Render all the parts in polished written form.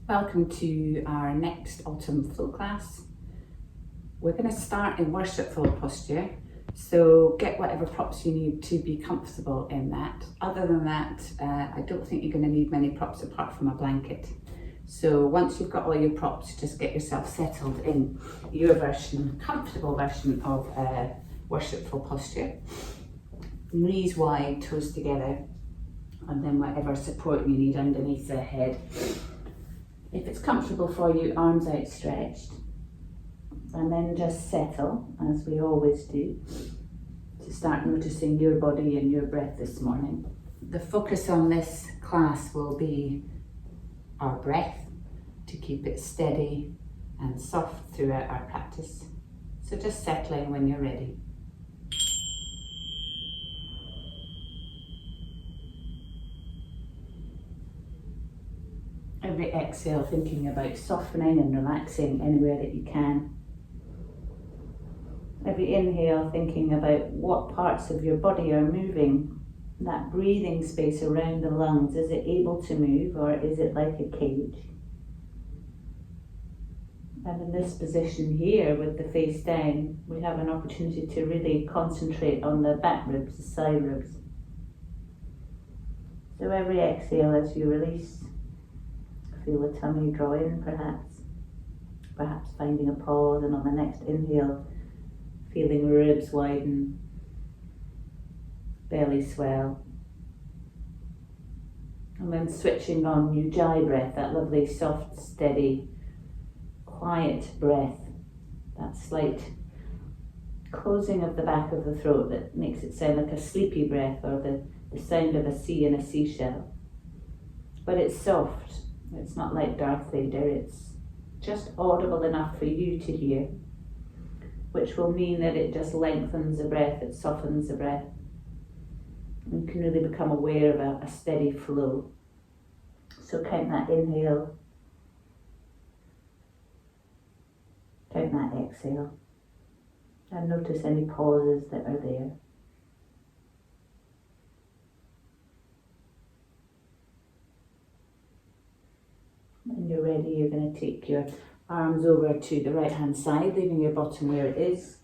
Welcome to our next autumn flow class. We're going to start in worshipful posture, so get whatever props you need to be comfortable in that. Other than that, I don't think you're going to need many props apart from a blanket. So once you've got all your props, just get yourself settled in your version, comfortable version of worshipful posture. Knees wide, toes together, and then whatever support you need underneath the head. If it's comfortable for you, arms outstretched, and then just settle, as we always do, to start noticing your body and your breath this morning. The focus on this class will be our breath, to keep it steady and soft throughout our practice. So just settling when you're ready. Every exhale, thinking about softening and relaxing anywhere that you can. Every inhale, thinking about what parts of your body are moving. That breathing space around the lungs, is it able to move or is it like a cage? And in this position here, with the face down, we have an opportunity to really concentrate on the back ribs, the side ribs. So every exhale as you release, feel the tummy draw in perhaps finding a pause, and on the next inhale, feeling ribs widen, belly swell. And then switching on Ujjayi breath, that lovely soft, steady, quiet breath, that slight closing of the back of the throat that makes it sound like a sleepy breath, or the sound of a sea in a seashell. But it's soft. It's not like Darth Vader, it's just audible enough for you to hear, which will mean that it just lengthens the breath, it softens the breath. You can really become aware of a steady flow. So count that inhale, count that exhale, and notice any pauses that are there. When you're ready, you're going to take your arms over to the right hand side, leaving your bottom where it is.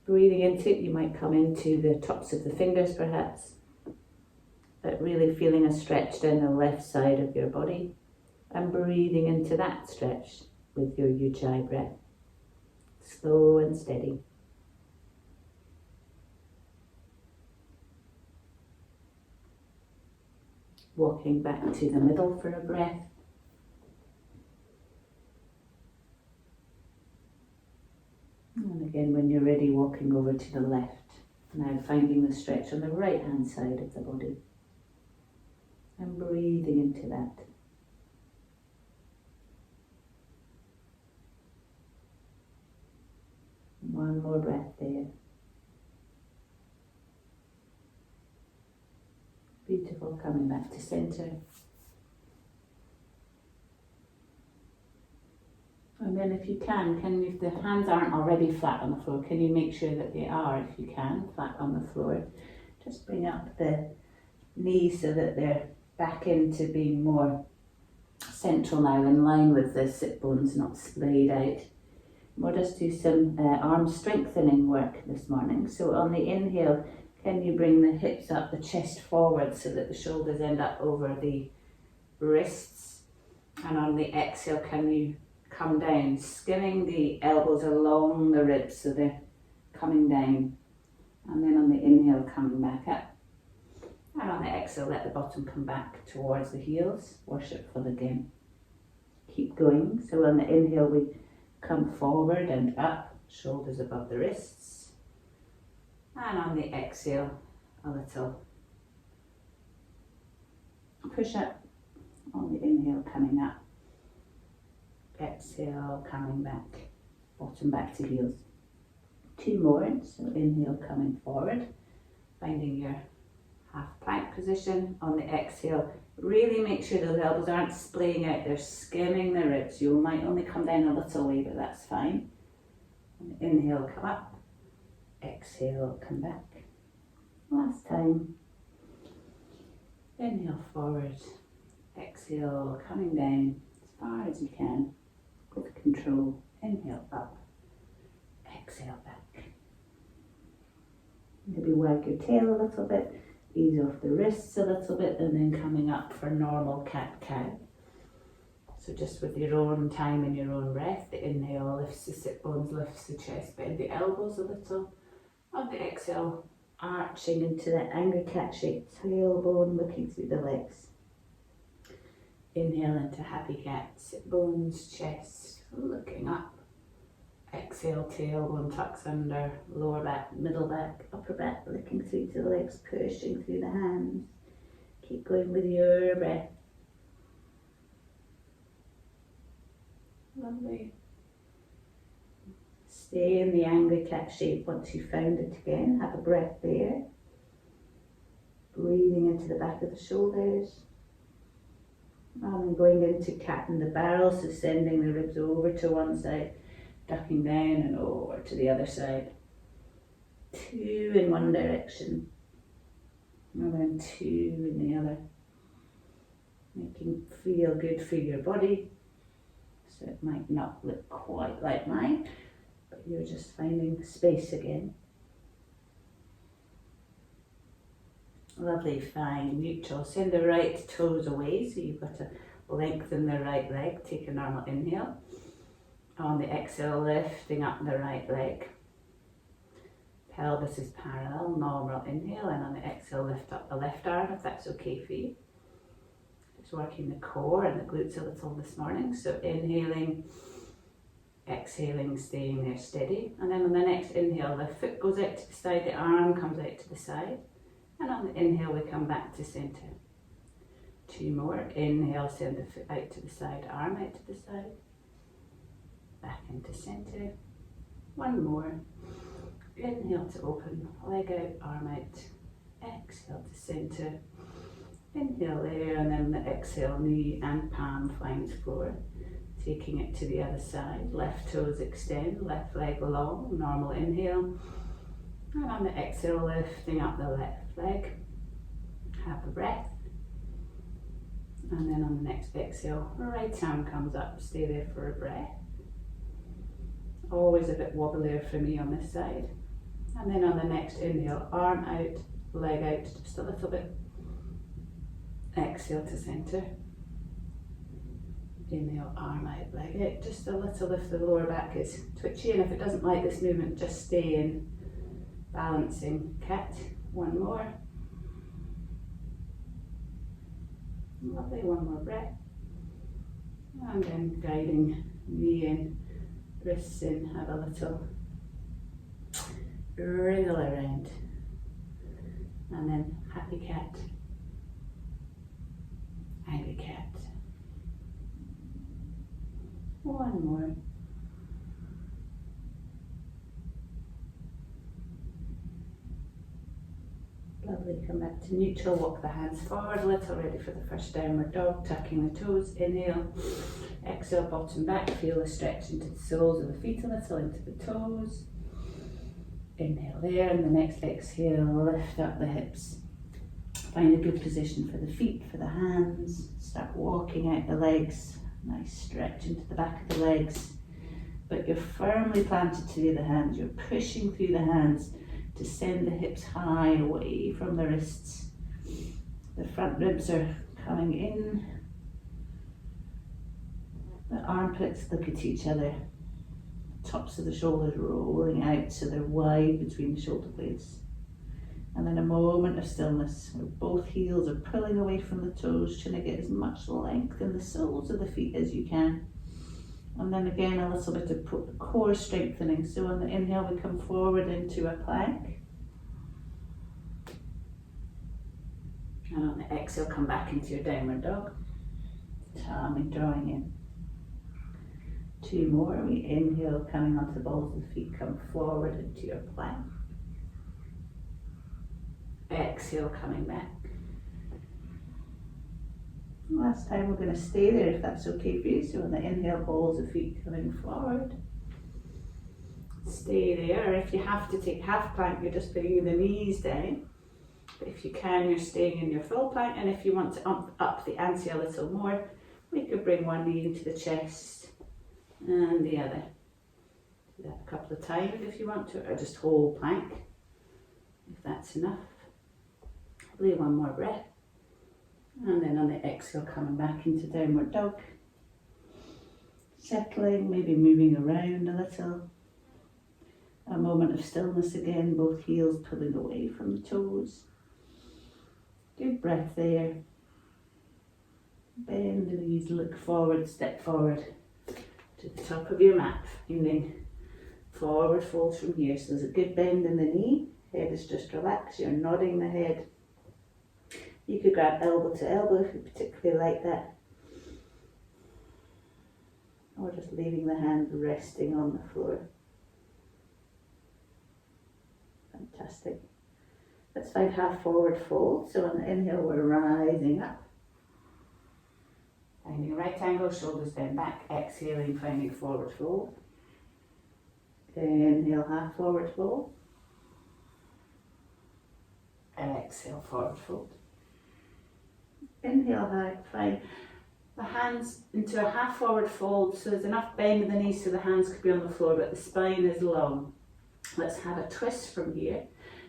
Breathing into it, you might come into the tops of the fingers perhaps, but really feeling a stretch down the left side of your body, and breathing into that stretch with your Ujjayi breath, slow and steady. Walking back to the middle for a breath. And again, when you're ready, walking over to the left. Now finding the stretch on the right hand side of the body. And breathing into that. One more breath there. Beautiful, coming back to center. And then if you can if the hands aren't already flat on the floor, can you make sure that they are, if you can, flat on the floor? Just bring up the knees so that they're back into being more central now, in line with the sit bones, not splayed out. We'll just do some arm strengthening work this morning. So on the inhale, can you bring the hips up, the chest forward so that the shoulders end up over the wrists? And on the exhale, can you come down, skimming the elbows along the ribs so they're coming down. And then on the inhale, coming back up. And on the exhale, let the bottom come back towards the heels. Worshipful again. Keep going. So on the inhale, we come forward and up, shoulders above the wrists. And on the exhale, a little push up. On the inhale, coming up. Exhale, coming back, bottom back to heels. Two more, so inhale, coming forward, finding your half plank position. On the exhale, really make sure those elbows aren't splaying out, they're skimming the ribs. You might only come down a little way, but that's fine. On the inhale, come up, exhale, come back. Last time. Inhale forward, Exhale, coming down as far as you can with control. Inhale up, exhale back. Maybe wag your tail a little bit, ease off the wrists a little bit, and then coming up for normal cat-cow. So just with your own time and your own breath, the inhale lifts the sit bones, lifts the chest, bend the elbows a little. On the exhale, arching into that angry cat shape, tailbone looking through the legs. Inhale into happy cat, sit bones, chest looking up. Exhale, tailbone tucks under, lower back, middle back, upper back looking through to the legs, pushing through the hands. Keep going with your breath. Lovely. Stay in the angry cat shape once you've found it again. Have a breath there. Breathing into the back of the shoulders. And then going into cat in the barrel, so sending the ribs over to one side, ducking down and over to the other side. 2 in one direction. And then 2 in the other. Making feel good for your body. So it might not look quite like mine, but you're just finding space again. Lovely, fine, neutral. Send the right toes away, so you've got to lengthen the right leg. Take a normal inhale. On the exhale, lifting up the right leg. Pelvis is parallel, normal inhale, and on the exhale, lift up the left arm if that's okay for you. Just working the core and the glutes a little this morning. So inhaling, exhaling, staying there steady. And then on the next inhale, the foot goes out to the side, the arm comes out to the side. And on the inhale, we come back to center. 2 more. Inhale, send the foot out to the side, arm out to the side. Back into center. 1 more. Inhale to open, leg out, arm out. Exhale to center. Inhale there, and then the exhale, knee and palm finds floor. Taking it to the other side. Left toes extend, left leg long, normal inhale. And on the exhale, lifting up the left leg. Have a breath. And then on the next exhale, right arm comes up, stay there for a breath. Always a bit wobblier for me on this side. And then on the next inhale, arm out, leg out just a little bit. Exhale to center. Inhale, arm out, leg out, just a little if the lower back is twitchy, and if it doesn't like this movement, just stay in balancing cat. 1 more. Lovely, 1 more breath. And then guiding knee in, wrists in, have a little wriggle around. And then happy cat, angry cat. 1 more. Lovely, come back to neutral, walk the hands forward a little, ready for the first downward dog, tucking the toes, inhale, exhale, bottom back, feel the stretch into the soles of the feet a little, into the toes. Inhale there, and the next exhale, lift up the hips. Find a good position for the feet, for the hands, start walking out the legs, nice stretch into the back of the legs, but you're firmly planted to the other hand, you're pushing through the hands to send the hips high away from the wrists. The front ribs are coming in. The armpits look at each other. Tops of the shoulders rolling out so they're wide between the shoulder blades. And then a moment of stillness where both heels are pulling away from the toes, trying to get as much length in the soles of the feet as you can. And then again, a little bit of core strengthening. So on the inhale, we come forward into a plank. And on the exhale, come back into your downward dog. Tummy drawing in. 2 more. We inhale, coming onto the balls of the feet, come forward into your plank. Exhale, coming back. Last time, we're going to stay there if that's okay for you. So on the inhale, balls of feet coming forward. Stay there. If you have to take half plank, you're just bringing the knees down. But if you can, you're staying in your full plank, and if you want to up the ante a little more, we could bring one knee into the chest and the other. Do that a couple of times if you want to, or just whole plank, if that's enough. Probably one more breath. And then on the exhale, coming back into downward dog. Settling, maybe moving around a little. A moment of stillness again, both heels pulling away from the toes. Good breath there. Bend the knees, look forward, step forward to the top of your mat, feeling forward fold from here. So there's a good bend in the knee, head is just relaxed, you're nodding the head. You could grab elbow to elbow if you particularly like that. Or just leaving the hand resting on the floor. Fantastic. Let's find half forward fold. So on the inhale, we're rising up. Finding a right angle, shoulders bend back. Exhaling, finding forward fold. Inhale, half forward fold. Exhale, forward fold. Inhale high, find the hands into a half forward fold, so there's enough bend in the knees so the hands could be on the floor, but the spine is long. Let's have a twist from here.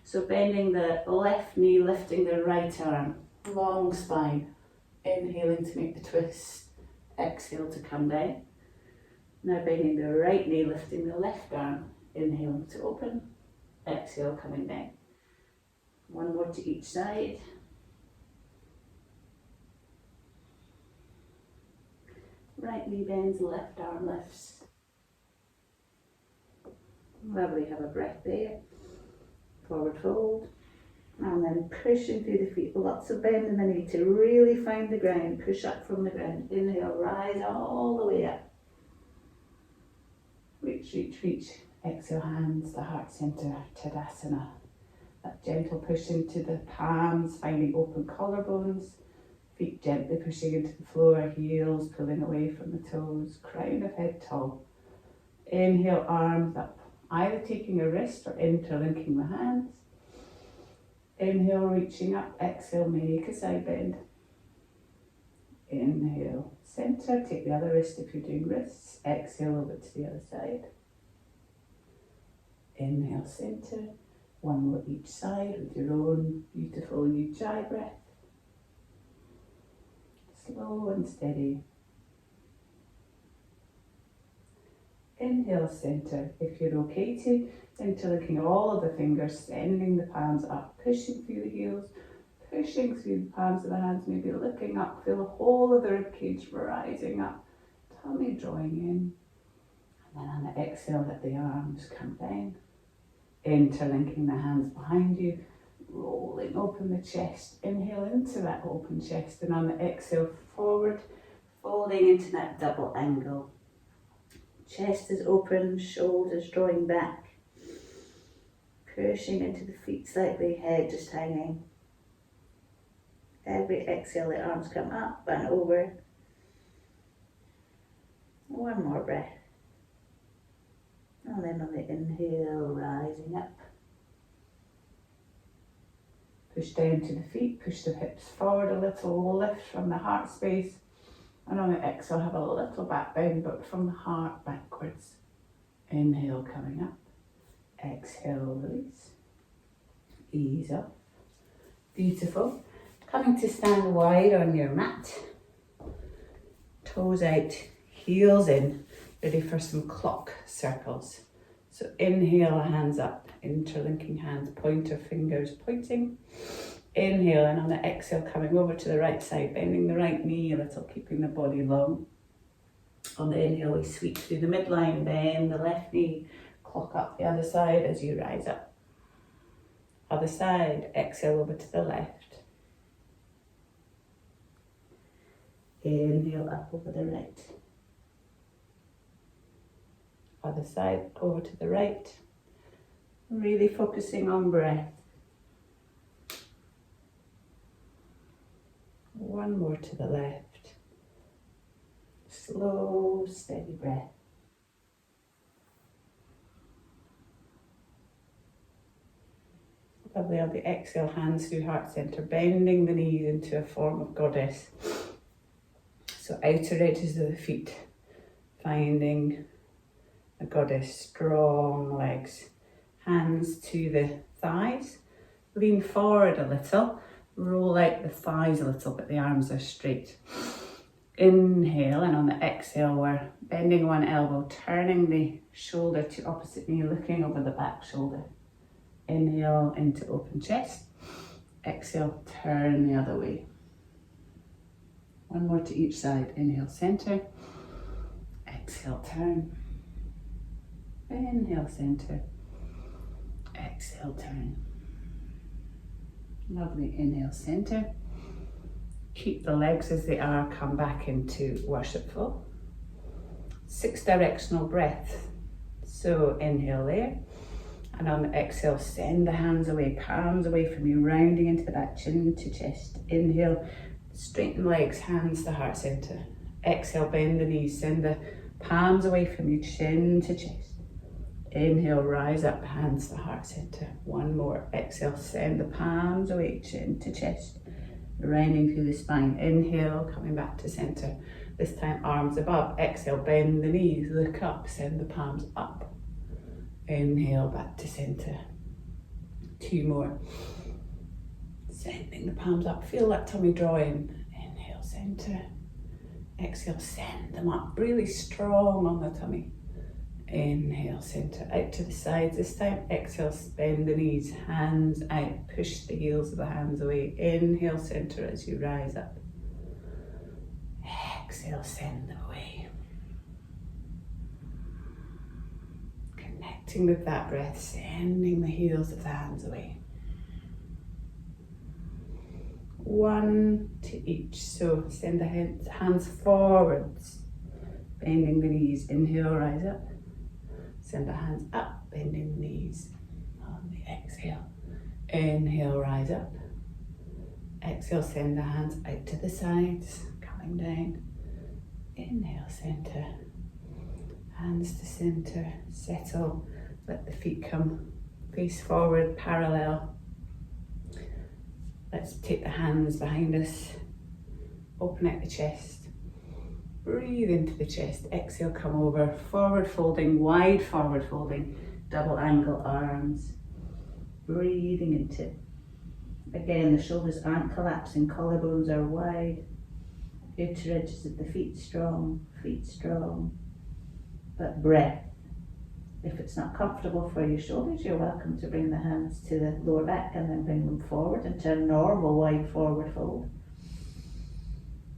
So bending the left knee, lifting the right arm, long spine. Inhaling to make the twist, exhale to come down. Now bending the right knee, lifting the left arm, inhaling to open, exhale coming down. One more to each side. Right knee bends, left arm lifts. Lovely, have a breath there. Forward fold. And then pushing through the feet, lots of bend in the knee to really find the ground. Push up from the ground. Inhale, rise all the way up. Reach, reach, reach. Exhale, hands to heart center, Tadasana. That gentle push into the palms, finding open collarbones. Feet gently pushing into the floor, heels pulling away from the toes, crown of head tall. Inhale, arms up, either taking a wrist or interlinking the hands. Inhale, reaching up, exhale, make a side bend. Inhale, center, take the other wrist if you're doing wrists. Exhale over to the other side. Inhale, center, one more each side with your own beautiful Ujjayi breath. Slow and steady. Inhale, center. If you're okay to, interlinking all of the fingers, sending the palms up, pushing through the heels, pushing through the palms of the hands, maybe looking up, feel the whole of the ribcage rising up, tummy drawing in. And then on the exhale, let the arms come down, interlinking the hands behind you, rolling open the chest. Inhale into that open chest, and on the exhale, forward, folding into that double angle. Chest is open, shoulders drawing back. Pushing into the feet slightly, head just hanging. Every exhale, the arms come up and over. One more breath. And then on the inhale, rising up. Push down to the feet, push the hips forward a little, lift from the heart space. And on the exhale, have a little back bend, but from the heart backwards. Inhale, coming up. Exhale, release. Ease off. Beautiful. Coming to stand wide on your mat. Toes out, heels in. Ready for some clock circles. So inhale, hands up, interlinking hands, pointer fingers pointing. Inhale, and on the exhale, coming over to the right side, bending the right knee a little, keeping the body long. On the inhale, we sweep through the midline, bend the left knee, clock up the other side as you rise up. Other side, exhale over to the left. Inhale, up over the right. Other side, over to the right. Really focusing on breath. One more to the left. Slow, steady breath. Lovely. On the exhale, hands through heart center, bending the knees into a form of goddess. So outer edges of the feet, finding a goddess, strong legs. Hands to the thighs, lean forward a little, roll out the thighs a little, but the arms are straight. Inhale, and on the exhale, we're bending one elbow, turning the shoulder to opposite knee, looking over the back shoulder. Inhale into open chest. Exhale, turn the other way. One more to each side. Inhale, center. Exhale, turn. Inhale, center. Exhale, turn. Lovely. Inhale, center. Keep the legs as they are, come back into worshipful. 6 directional breath. So inhale there. And on the exhale, send the hands away, palms away from you, rounding into the back, chin to chest. Inhale, straighten legs, hands to heart center. Exhale, bend the knees, send the palms away from you, chin to chest. Inhale, rise up, hands to heart center. One more. Exhale, send the palms away, chin to chest. Rounding through the spine. Inhale, coming back to center. This time, arms above. Exhale, bend the knees, look up, send the palms up. Inhale, back to center. 2 more. Sending the palms up. Feel that tummy draw in. Inhale, center. Exhale, send them up. Really strong on the tummy. Inhale, center. Out to the sides. This time, exhale, bend the knees. Hands out. Push the heels of the hands away. Inhale, center as you rise up. Exhale, send them away. Connecting with that breath, sending the heels of the hands away. 1 to each. So send the hands forwards, bending the knees. Inhale, rise up. Send the hands up, bending the knees. On the exhale, inhale, rise up. Exhale, send the hands out to the sides, coming down. Inhale, center. Hands to center, settle. Let the feet come face forward, parallel. Let's take the hands behind us. Open out the chest. Breathe into the chest. Exhale, come over. Forward folding, wide forward folding. Double angle arms. Breathing into it. Again, the shoulders aren't collapsing. Collarbones are wide. Outer edges of the feet strong. Feet strong. But breath. If it's not comfortable for your shoulders, you're welcome to bring the hands to the lower back and then bring them forward into a normal wide forward fold.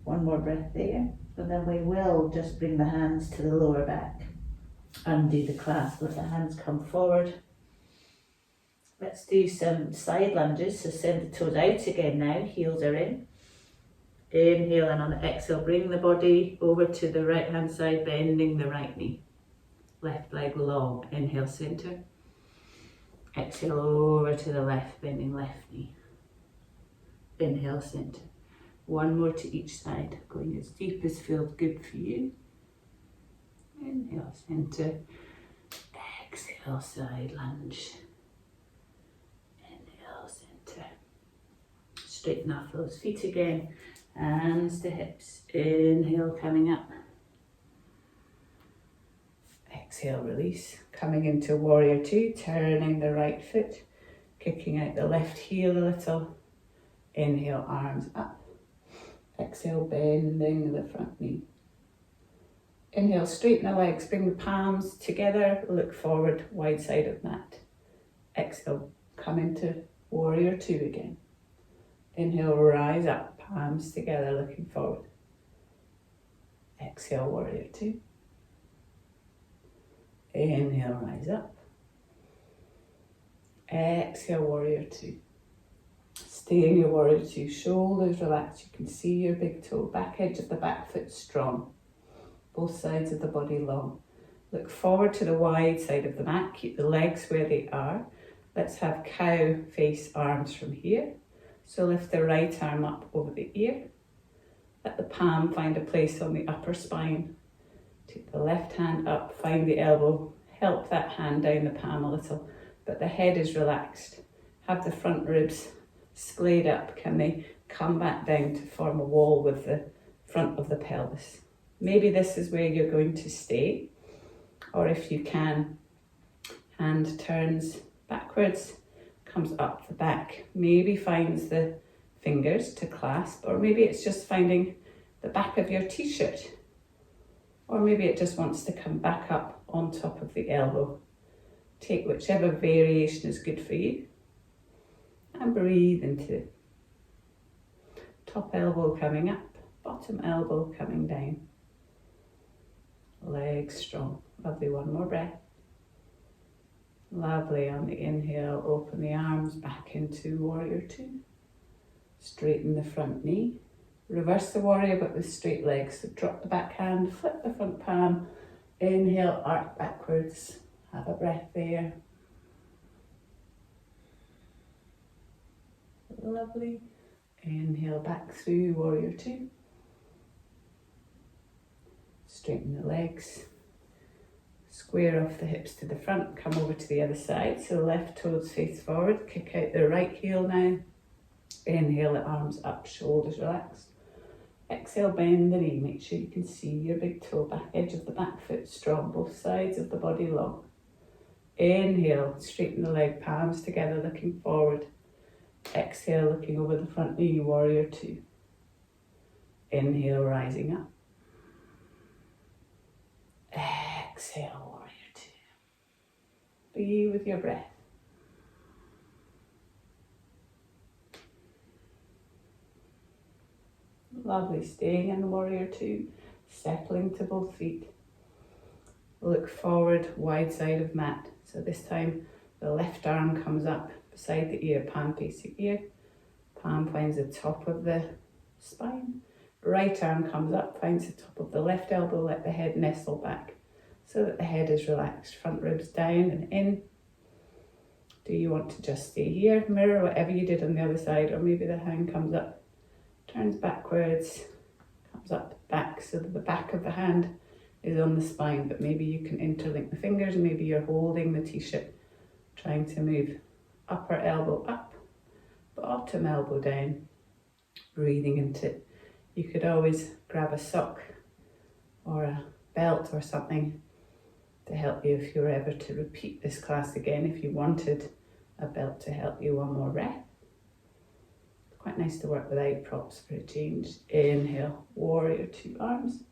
One more breath there. And then we will just bring the hands to the lower back. Undo the clasp, let the hands come forward. Let's do some side lunges. So send the toes out again now, heels are in. Inhale, and on the exhale, bring the body over to the right hand side, bending the right knee. Left leg long. Inhale, center. Exhale, over to the left, bending left knee. Inhale, center. 1 more to each side, going as deep as feels good for you. Inhale, center. Exhale, side lunge. Inhale, center. Straighten off those feet again. Hands to hips. Inhale, coming up. Exhale, release. Coming into warrior 2, turning the right foot, kicking out the left heel a little. Inhale, arms up. Exhale, bending the front knee. Inhale, straighten the legs, bring the palms together, look forward, wide side of mat. Exhale, come into warrior 2 again. Inhale, rise up, palms together, looking forward. Exhale, warrior 2. Inhale, rise up. Exhale, warrior 2. Stay in your warrior 2, shoulders relaxed. You can see your big toe, back edge of the back foot strong. Both sides of the body long. Look forward to the wide side of the mat, keep the legs where they are. Let's have cow face arms from here. So lift the right arm up over the ear. Let the palm find a place on the upper spine. Take the left hand up, find the elbow, help that hand down the palm a little, but the head is relaxed. have the front ribs splayed up, can they come back down to form a wall with the front of the pelvis. Maybe this is where you're going to stay, or if you can, hand turns backwards, comes up the back, maybe finds the fingers to clasp, or maybe it's just finding the back of your t-shirt, or maybe it just wants to come back up on top of the elbow. Take whichever variation is good for you and breathe into it. Top elbow coming up, bottom elbow coming down. Legs strong. Lovely, one more breath. Lovely, on the inhale, open the arms back into warrior two. Straighten the front knee. Reverse the warrior but with straight legs. So drop the back hand, flip the front palm. Inhale, arc backwards. Have a breath there. Lovely. Inhale back through warrior two. Straighten the legs. Square off the hips to the front, come over to the other side. So left toes face forward, kick out the right heel now. Inhale the arms up, shoulders relaxed. Exhale, bend the knee. Make sure you can see your big toe, back edge of the back foot strong, both sides of the body long. Inhale, straighten the leg, palms together, looking forward. Exhale, looking over the front knee, warrior two. Inhale, rising up. Exhale, warrior two. Be with your breath. Lovely, staying in warrior two, settling to both feet. Look forward, wide side of mat. So this time the left arm comes up beside the ear, palm facing ear. Palm finds the top of the spine. Right arm comes up, finds the top of the left elbow, let the head nestle back so that the head is relaxed. Front ribs down and in. Do you want to just stay here? Mirror whatever you did on the other side, or maybe the hand comes up, turns backwards, comes up back so that the back of the hand is on the spine, but maybe you can interlink the fingers, maybe you're holding the t-shirt, trying to move upper elbow up, bottom elbow down, breathing into it. You could always grab a sock or a belt or something to help you if you were ever to repeat this class again, if you wanted a belt to help you. One more breath. It's quite nice to work without props for a change. Inhale, warrior two arms.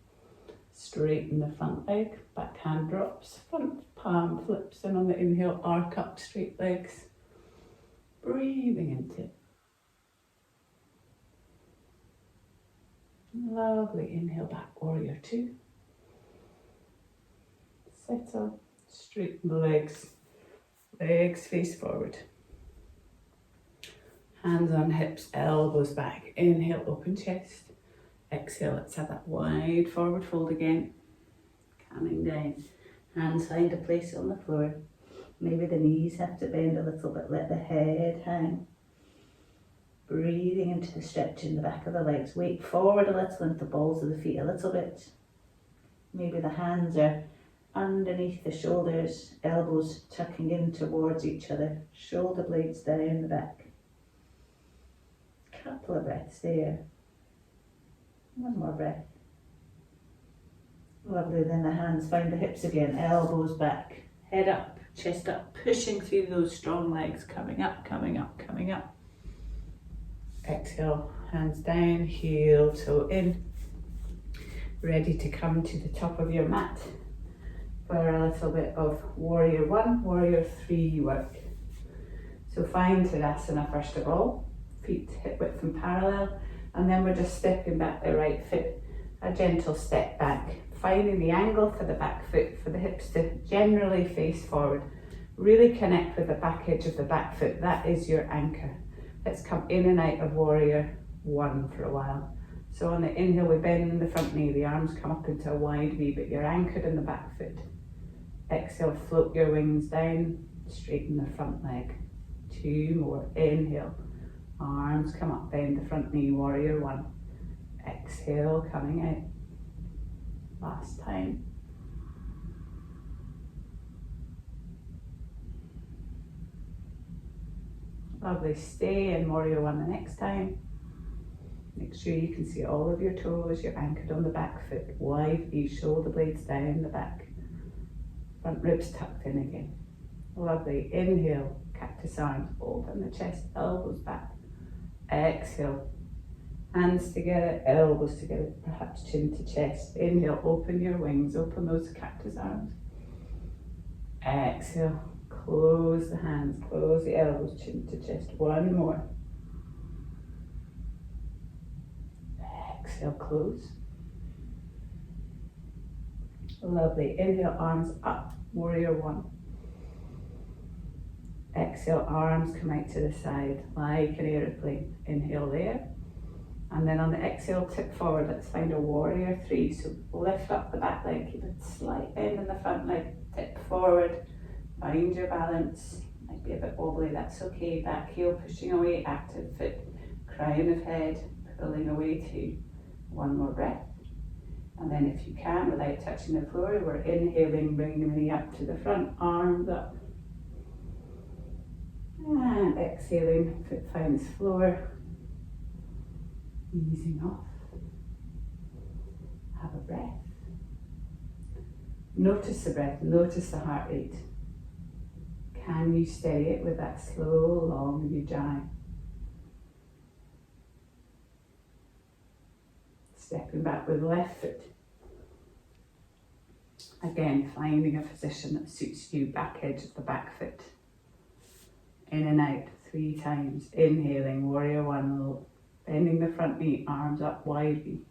Straighten the front leg, back hand drops, front palm flips, and on the inhale, arc up, straight legs. Breathing into it. Lovely, inhale back, warrior two. Settle, straighten the legs, legs face forward. Hands on hips, elbows back. Inhale, open chest. Exhale, let's have that wide forward fold again. Coming down. Hands find a place on the floor. Maybe the knees have to bend a little bit, let the head hang. Breathing into the stretch in the back of the legs. Weight forward a little into the balls of the feet a little bit. Maybe the hands are underneath the shoulders, elbows tucking in towards each other, shoulder blades down the back. Couple of breaths there. One more breath. Lovely, then the hands find the hips again, elbows back, head up, chest up, pushing through those strong legs, coming up, coming up, coming up. Exhale, hands down, heel toe in. Ready to come to the top of your mat for a little bit of warrior one, warrior three work. So find Tadasana first of all, feet hip width and parallel, and then we're just stepping back the right foot, a gentle step back, finding the angle for the back foot, for the hips to generally face forward. Really connect with the back edge of the back foot, that is your anchor. Let's come in and out of warrior one for a while. So on the inhale, we bend the front knee, the arms come up into a wide V, but you're anchored in the back foot. Exhale, float your wings down, straighten the front leg. Two more, inhale, arms come up, bend the front knee, warrior one. Exhale, coming out. Last time. Lovely. Stay in Warrior One the next time. Make sure you can see all of your toes. You're anchored on the back foot. Wide V, shoulder blades down the back. Front ribs tucked in again. Lovely. Inhale, cactus arms, open the chest, elbows back. Exhale, hands together, elbows together, perhaps chin to chest. Inhale, open your wings, open those cactus arms. Exhale, close the hands, close the elbows, chin to chest. One more. Exhale, close. Lovely. Inhale, arms up, Warrior One. Exhale, arms come out to the side like an aeroplane. Inhale there. And then on the exhale, tip forward. Let's find a Warrior Three. So lift up the back leg, keep a slight bend in the front leg, tip forward, find your balance. Might be a bit wobbly, that's okay. Back heel pushing away, active foot, crown of head, pulling away too. One more breath. And then if you can, without touching the floor, we're inhaling, bringing the knee up to the front, arms up. And exhaling, foot finds floor. Easing off. Have a breath. Notice the breath, notice the heart rate. Can you steady it with that slow, long ujjayi? Stepping back with left foot. Again, finding a position that suits you, back edge of the back foot. In and out 3 times. Inhaling, Warrior One, bending the front knee, arms up, wide V.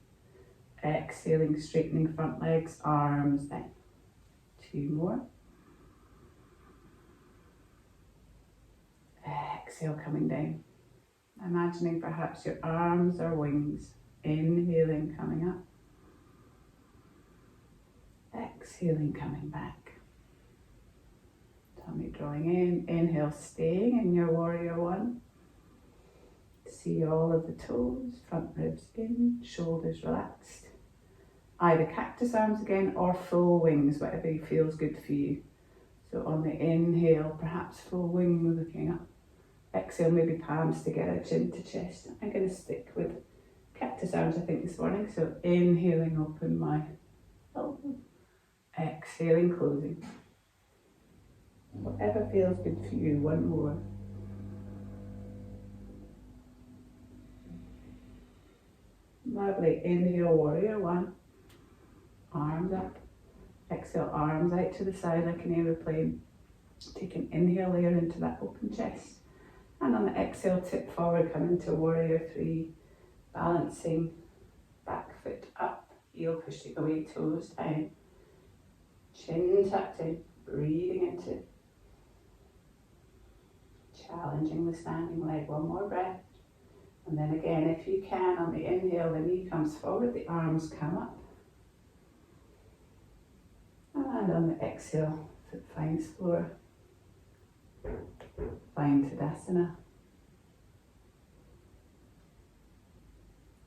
Exhaling, straightening front legs, arms down. 2 more. Exhale, coming down. Imagining perhaps your arms are wings. Inhaling, coming up. Exhaling, coming back. Tummy drawing in. Inhale, staying in your Warrior One. See all of the toes, front ribs in, shoulders relaxed. Either cactus arms again or full wings, whatever feels good for you. So on the inhale, perhaps full wing looking up. Exhale, maybe palms together, chin to chest. I'm going to stick with cactus arms, I think, this morning. So inhaling, open my elbow. Exhaling, closing. Whatever feels good for you. One more. Lovely. Inhale, Warrior One. Arms up. Exhale, arms out to the side like an aeroplane. Take an inhale there into that open chest. And on the exhale, tip forward, come into Warrior Three. Balancing, back foot up, heel pushing away, toes down. Chin tucked in, breathing into. Challenging the standing leg. One more breath. And then again, if you can, on the inhale, the knee comes forward, the arms come up. And on the exhale, foot finds floor. Find Tadasana.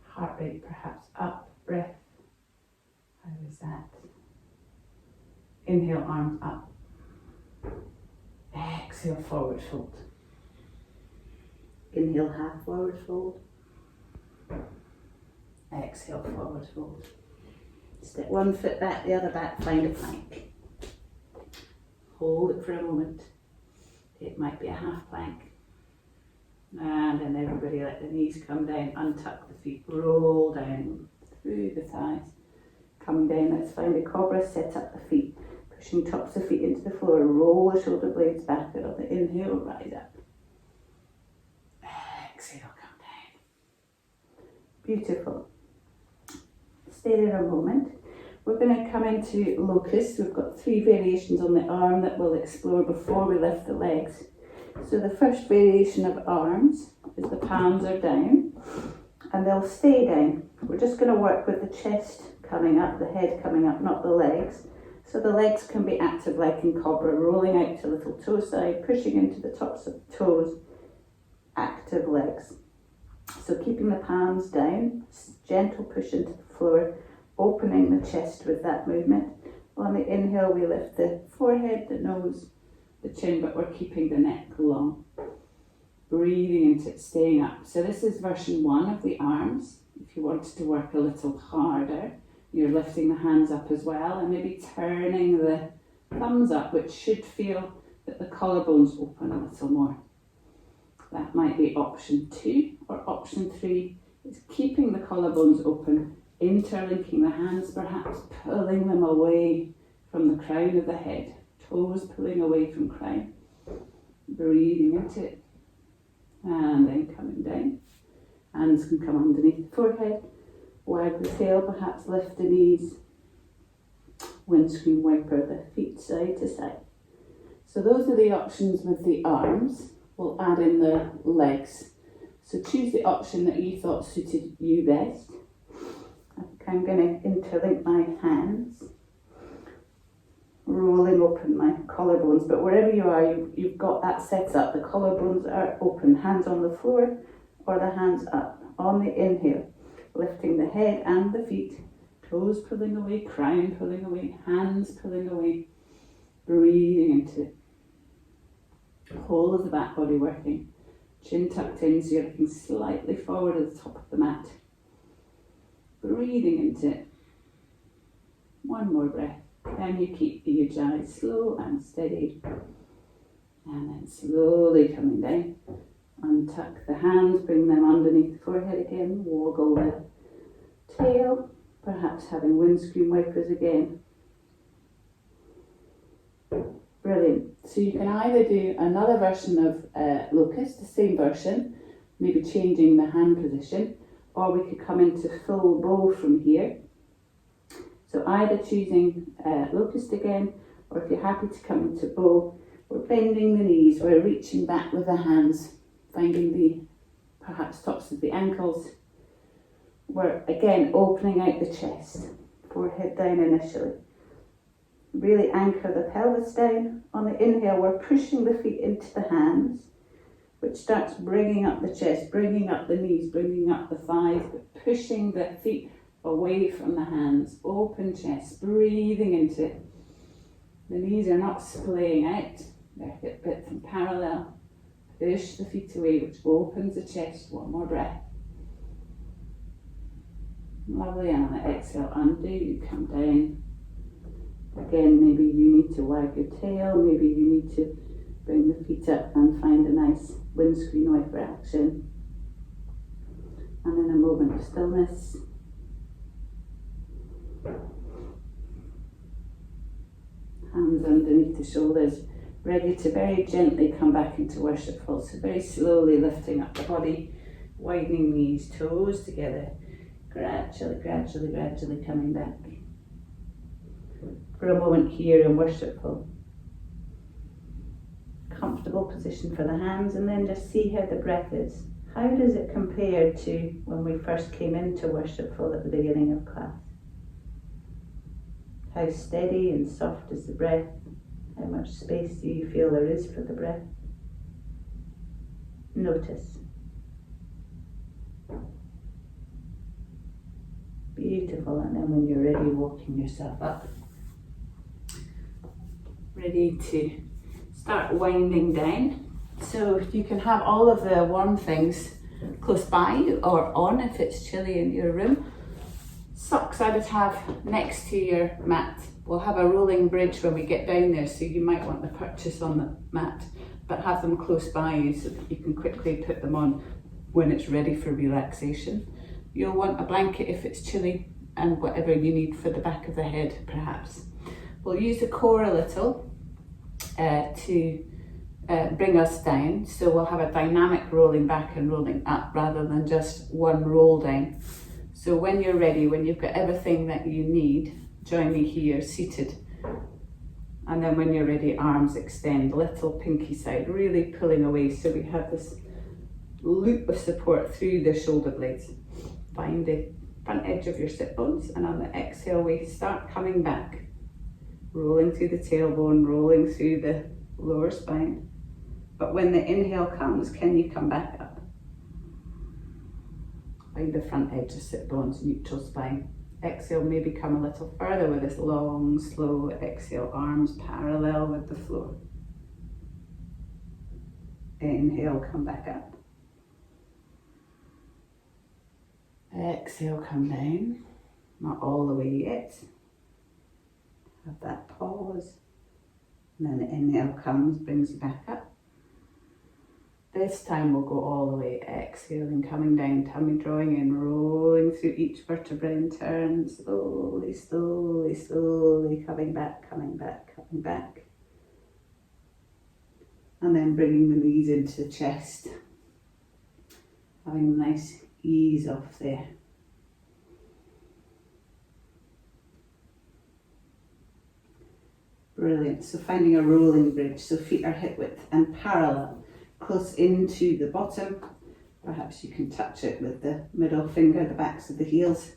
Heart rate perhaps up, breath. How is that? Inhale, arms up. Exhale, forward fold. Inhale, half forward fold. Exhale, forward fold. Step one foot back, the other back, find a plank. Hold it for a moment. It might be a half plank. And then everybody let the knees come down, untuck the feet, roll down through the thighs. Coming down, let's find a cobra, set up the feet, pushing tops of feet into the floor, roll the shoulder blades back, and on the inhale, rise up. Exhale, come down. Beautiful. Stay there a moment. We're going to come into locust. We've got 3 variations on the arm that we'll explore before we lift the legs. So the first variation of arms is the palms are down and they'll stay down. We're just going to work with the chest coming up, the head coming up, not the legs. So the legs can be active like in cobra, rolling out to little toe side, pushing into the tops of the toes, active legs. So keeping the palms down, gentle push into the floor, opening the chest with that movement. On the inhale, we lift the forehead, the nose, the chin, but we're keeping the neck long. breathing into it, staying up. So this is version 1 of the arms. If you wanted to work a little harder, you're lifting the hands up as well and maybe turning the thumbs up, which should feel that the collarbones open a little more. That might be option 2, or option 3 is keeping the collarbones open, interlinking the hands, perhaps pulling them away from the crown of the head, toes pulling away from crown, breathing into it, and then coming down. Hands can come underneath the forehead, wag the tail, perhaps lift the knees, windscreen wiper the feet side to side. So those are the options with the arms. We'll add in the legs. So choose the option that you thought suited you best. I think I'm going to interlink my hands, rolling open my collarbones, but wherever you are, you've got that set up. The collarbones are open, hands on the floor or the hands up. On the inhale, lifting the head and the feet, toes pulling away, crown pulling away, hands pulling away, breathing into it. Whole of the back body working, chin tucked in so you're looking slightly forward at the top of the mat. Breathing into it. One more breath. Can you keep the ujjayi slow and steady? And then slowly coming down. Untuck the hands, bring them underneath the forehead again, woggle the tail, perhaps having windscreen wipers again. Brilliant. So you can either do another version of locust, the same version, maybe changing the hand position, or we could come into full bow from here. So either choosing locust again, or if you're happy to come into bow, we're bending the knees, we're reaching back with the hands, finding the perhaps tops of the ankles. We're again opening out the chest, forehead down initially. Really anchor the pelvis down. On the inhale, we're pushing the feet into the hands, which starts bringing up the chest, bringing up the knees, bringing up the thighs, but pushing the feet away from the hands. Open chest, breathing into it. The knees are not splaying out, they're hip width and parallel. Push the feet away, which opens the chest. One more breath. Lovely, and on the exhale, undo, you come down. Again, maybe you need to wag your tail, maybe you need to bring the feet up and find a nice windscreen wiper action. And then a moment of stillness. Hands underneath the shoulders, ready to very gently come back into worshipful. So very slowly lifting up the body, widening knees, toes together, gradually coming back. For a moment here in worshipful. Comfortable position for the hands, and then just see how the breath is. How does it compare to when we first came into worshipful at the beginning of class? How steady and soft is the breath? How much space do you feel there is for the breath? Notice. Beautiful, and then when you're ready, walking yourself up. Ready to start winding down. So you can have all of the warm things close by or on if it's chilly in your room. Socks I would have next to your mat. We'll have a rolling bridge when we get down there, so you might want to purchase on the mat, but have them close by you so that you can quickly put them on when it's ready for relaxation. You'll want a blanket if it's chilly, and whatever you need for the back of the head perhaps. We'll use the core a little to bring us down, so we'll have a dynamic rolling back and rolling up rather than just one roll down. So when you're ready, when you've got everything that you need, join me here seated, and then when you're ready, arms extend, little pinky side, really pulling away so we have this loop of support through the shoulder blades. Find the front edge of your sit bones, and on the exhale we start coming back, rolling through the tailbone, rolling through the lower spine. But when the inhale comes, can you come back up? Find the front edge of sit bones, neutral spine. Exhale, maybe come a little further with this long, slow exhale, arms parallel with the floor. Inhale, come back up. Exhale, come down. Not all the way yet. Have that pause. And then the inhale comes, brings you back up. This time we'll go all the way, exhaling, coming down, tummy drawing in, rolling through each vertebra in turn, slowly, slowly, slowly, coming back, coming back, coming back. And then bringing the knees into the chest, having a nice ease off there. Brilliant. So finding a rolling bridge, so feet are hip width and parallel, close into the bottom. Perhaps you can touch it with the middle finger, the backs of the heels.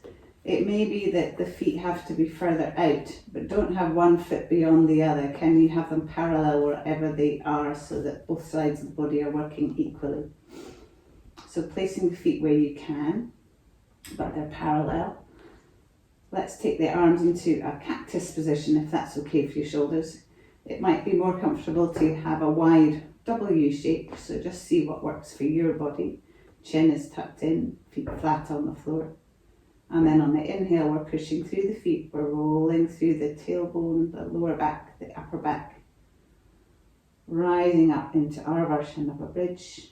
It may be that the feet have to be further out, but don't have one foot beyond the other. Can you have them parallel wherever they are so that both sides of the body are working equally? So placing the feet where you can, but they're parallel. Let's take the arms into a cactus position if that's okay for your shoulders. It might be more comfortable to have a wide W shape, so just see what works for your body. Chin is tucked in, feet flat on the floor. And then on the inhale, we're pushing through the feet, we're rolling through the tailbone, the lower back, the upper back, rising up into our version of a bridge.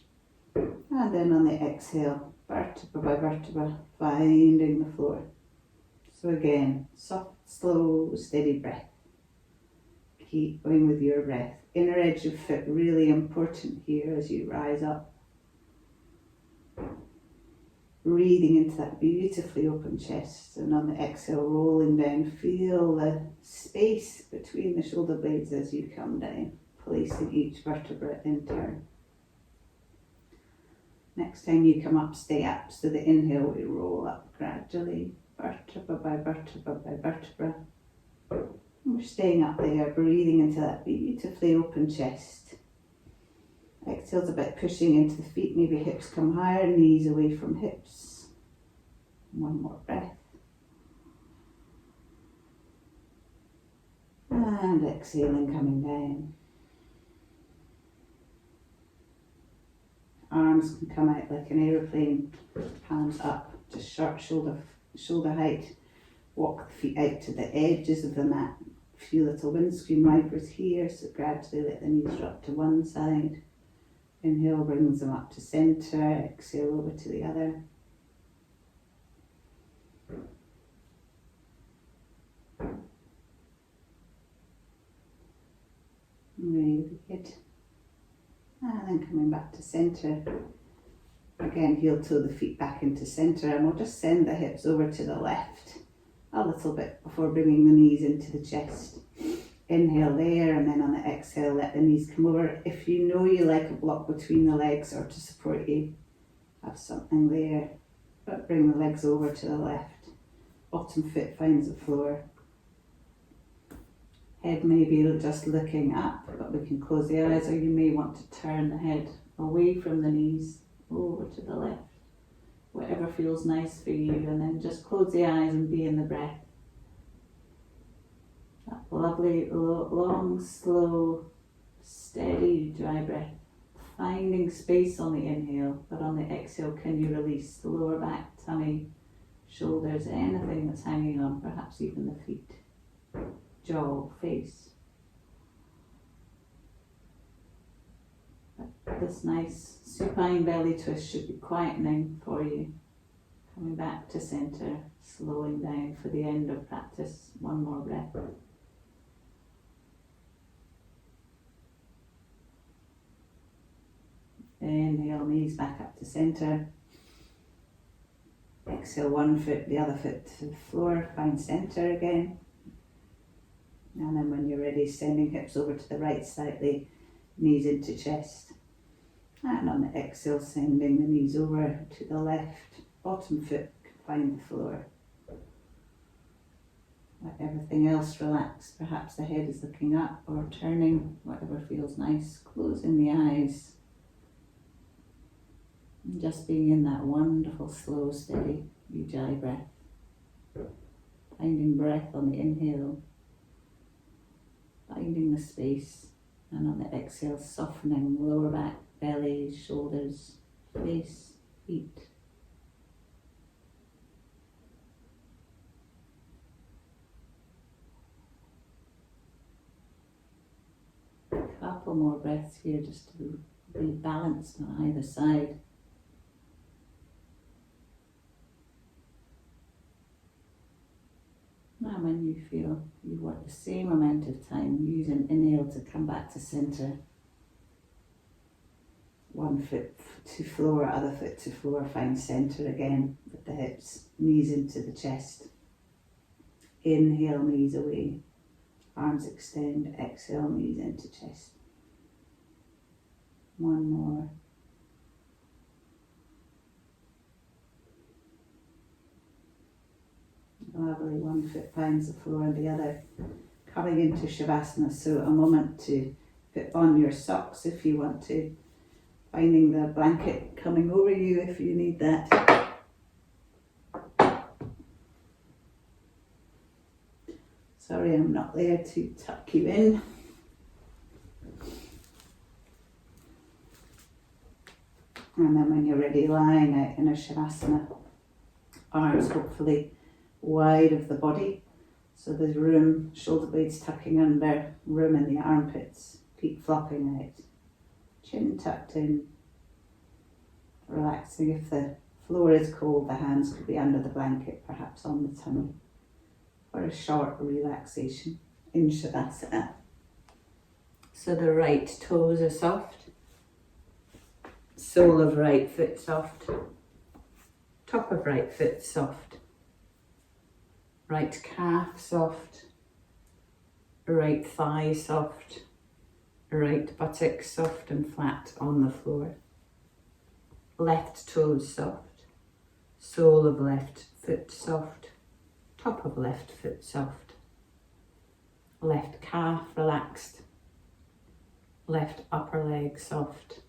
And then on the exhale, vertebra by vertebra, finding the floor. So again, soft, slow, steady breath. Keep going with your breath. Inner edge of foot, really important here as you rise up. Breathing into that beautifully open chest, and on the exhale, rolling down. Feel the space between the shoulder blades as you come down, placing each vertebra in turn. Next time you come up, stay up. So the inhale, we roll up gradually, vertebra by vertebra by vertebra. And we're staying up there, breathing into that beautifully open chest. Exhale's a bit pushing into the feet, maybe hips come higher, knees away from hips. One more breath. And exhaling, coming down. Arms can come out like an aeroplane, palms up, just short shoulder height. Walk the feet out to the edges of the mat. A few little windscreen wipers here, so gradually let the knees drop to one side. Inhale brings them up to centre, exhale over to the other. Really good. And then coming back to centre. Again, heel toe the feet back into centre, and we'll just send the hips over to the left a little bit before bringing the knees into the chest. Inhale there, and then on the exhale, let the knees come over. If you know you like a block between the legs or to support you, have something there, but bring the legs over to the left. Bottom foot finds the floor. Head may be just looking up, but we can close the eyes, or you may want to turn the head away from the knees, over to the left. Whatever feels nice for you, and then just close the eyes and be in the breath. That lovely, long, slow, steady, dry breath. Finding space on the inhale, but on the exhale, can you release the lower back, tummy, shoulders, anything that's hanging on, perhaps even the feet, jaw, face. This nice supine belly twist should be quietening for you. Coming back to centre, slowing down for the end of practice. One more breath. Inhale, knees back up to centre. Exhale, one foot, the other foot to the floor. Find centre again. And then when you're ready, sending hips over to the right slightly, knees into chest. And on the exhale, sending the knees over to the left. Bottom foot can find the floor. Let everything else relax. Perhaps the head is looking up or turning, whatever feels nice. Closing the eyes. And just being in that wonderful, slow, steady Ujjayi breath. Finding breath on the inhale. Finding the space. And on the exhale, softening lower back, belly, shoulders, face, feet. A couple more breaths here just to be balanced on either side. Now when you feel you work the same amount of time, use an inhale to come back to centre. One foot to floor, other foot to floor, find centre again with the hips, knees into the chest. Inhale, knees away, arms extend, exhale, knees into chest. One more. Lovely, one foot finds the floor and the other. Coming into Shavasana, so a moment to put on your socks if you want to. Finding the blanket coming over you if you need that. Sorry, I'm not there to tuck you in. And then when you're ready, lying out in a Shavasana, arms hopefully wide of the body. So there's room, shoulder blades tucking under, room in the armpits, feet flopping out. Chin tucked in, relaxing. If the floor is cold, the hands could be under the blanket, perhaps on the tummy, for a short relaxation in Shavasana. So the right toes are soft, sole of right foot soft, top of right foot soft, right calf soft, right thigh soft, right buttock soft and flat on the floor. Left toes soft, sole of left foot soft, top of left foot soft. Left calf relaxed, left upper leg soft,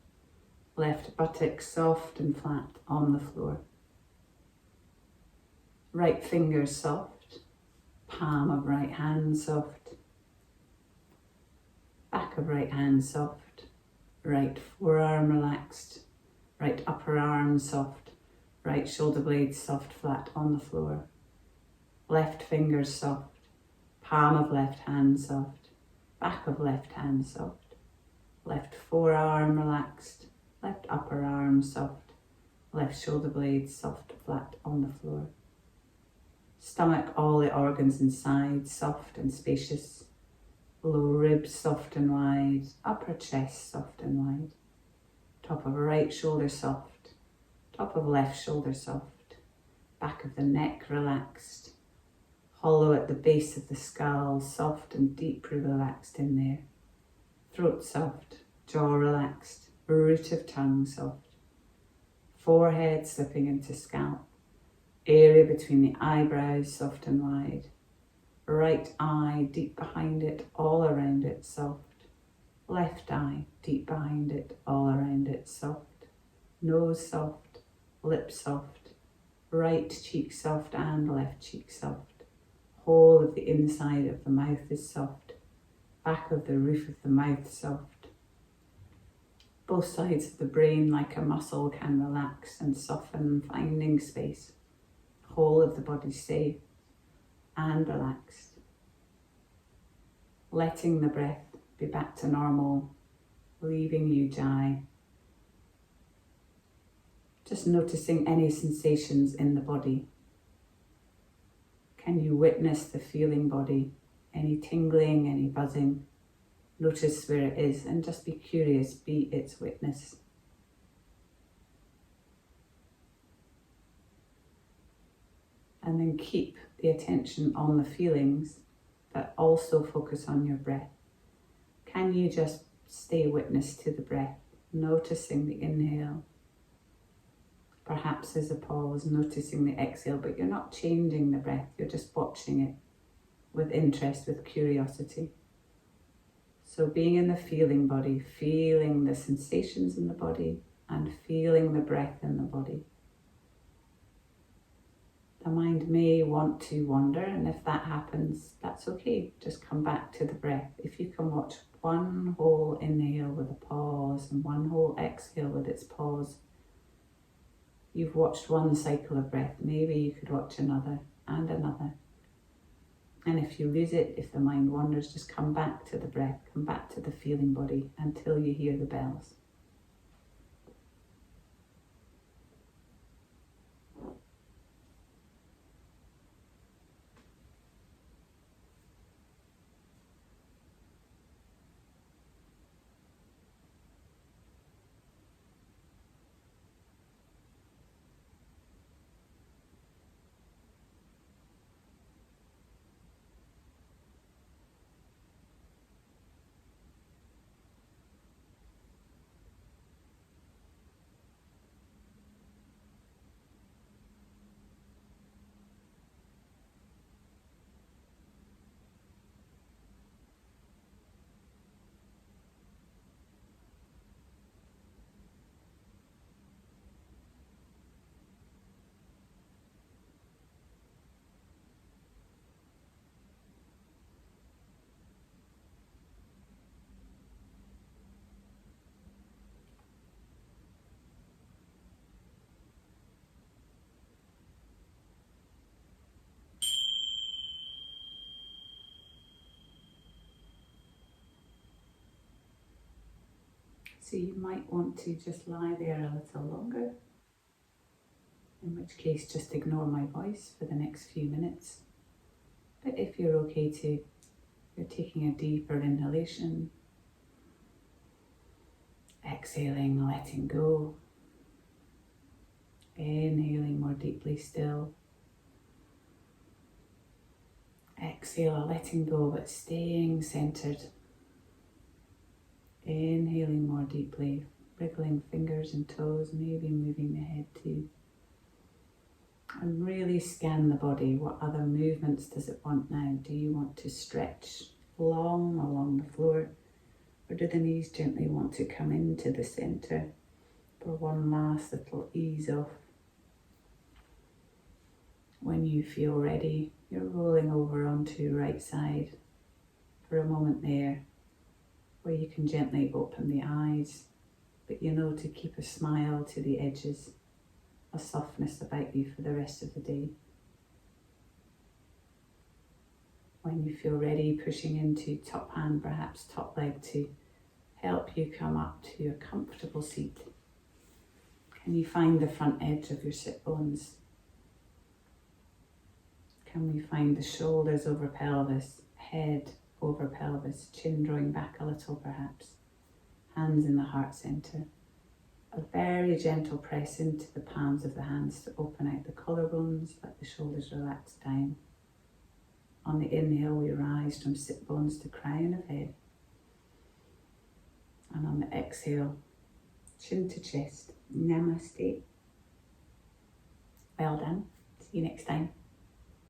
left buttock soft and flat on the floor. Right fingers soft, palm of right hand soft, back of right hand soft, right forearm relaxed, right upper arm soft, right shoulder blades soft flat on the floor. Left fingers soft, palm of left hand soft, back of left hand soft, left forearm relaxed, left upper arm soft, left shoulder blades soft flat on the floor. Stomach, all the organs inside soft and spacious. Lower ribs soft and wide, upper chest soft and wide. Top of right shoulder soft, top of left shoulder soft. Back of the neck relaxed. Hollow at the base of the skull, soft and deeply relaxed in there. Throat soft, jaw relaxed, root of tongue soft. Forehead slipping into scalp. Area between the eyebrows soft and wide. Right eye deep behind it, all around it soft. Left eye deep behind it, all around it soft. Nose soft, lips soft. Right cheek soft and left cheek soft. Whole of the inside of the mouth is soft. Back of the roof of the mouth soft. Both sides of the brain like a muscle can relax and soften, finding space. Whole of the body safe and relaxed. Letting the breath be back to normal, leaving you Ujjayi. Just noticing any sensations in the body. Can you witness the feeling body? Any tingling, any buzzing? Notice where it is and just be curious, be its witness. And then keep the attention on the feelings, but also focus on your breath. Can you just stay witness to the breath, noticing the inhale? Perhaps there's a pause, noticing the exhale, but you're not changing the breath, you're just watching it with interest, with curiosity. So being in the feeling body, feeling the sensations in the body and feeling the breath in the body. The mind may want to wander, and if that happens, that's okay. Just come back to the breath. If you can watch one whole inhale with a pause and one whole exhale with its pause. You've watched one cycle of breath, maybe you could watch another and another. And if you lose it, if the mind wanders, just come back to the breath, come back to the feeling body until you hear the bells. So you might want to just lie there a little longer, in which case just ignore my voice for the next few minutes. But if you're okay to, you're taking a deeper inhalation, exhaling, letting go, inhaling more deeply still, exhale, letting go but staying centered. Inhaling more deeply, wriggling fingers and toes, maybe moving the head too. And really scan the body. What other movements does it want now? Do you want to stretch long along the floor? Or do the knees gently want to come into the centre for one last little ease off? When you feel ready, you're rolling over onto your right side for a moment there, where you can gently open the eyes, but you know to keep a smile to the edges, a softness about you for the rest of the day. When you feel ready, pushing into top hand, perhaps top leg, to help you come up to a comfortable seat. Can you find the front edge of your sit bones? Can we find the shoulders over pelvis, head over pelvis, chin drawing back a little perhaps, hands in the heart centre. A very gentle press into the palms of the hands to open out the collarbones, let the shoulders relax down. On the inhale, we rise from sit bones to crown of head. And on the exhale, chin to chest. Namaste. Well done. See you next time.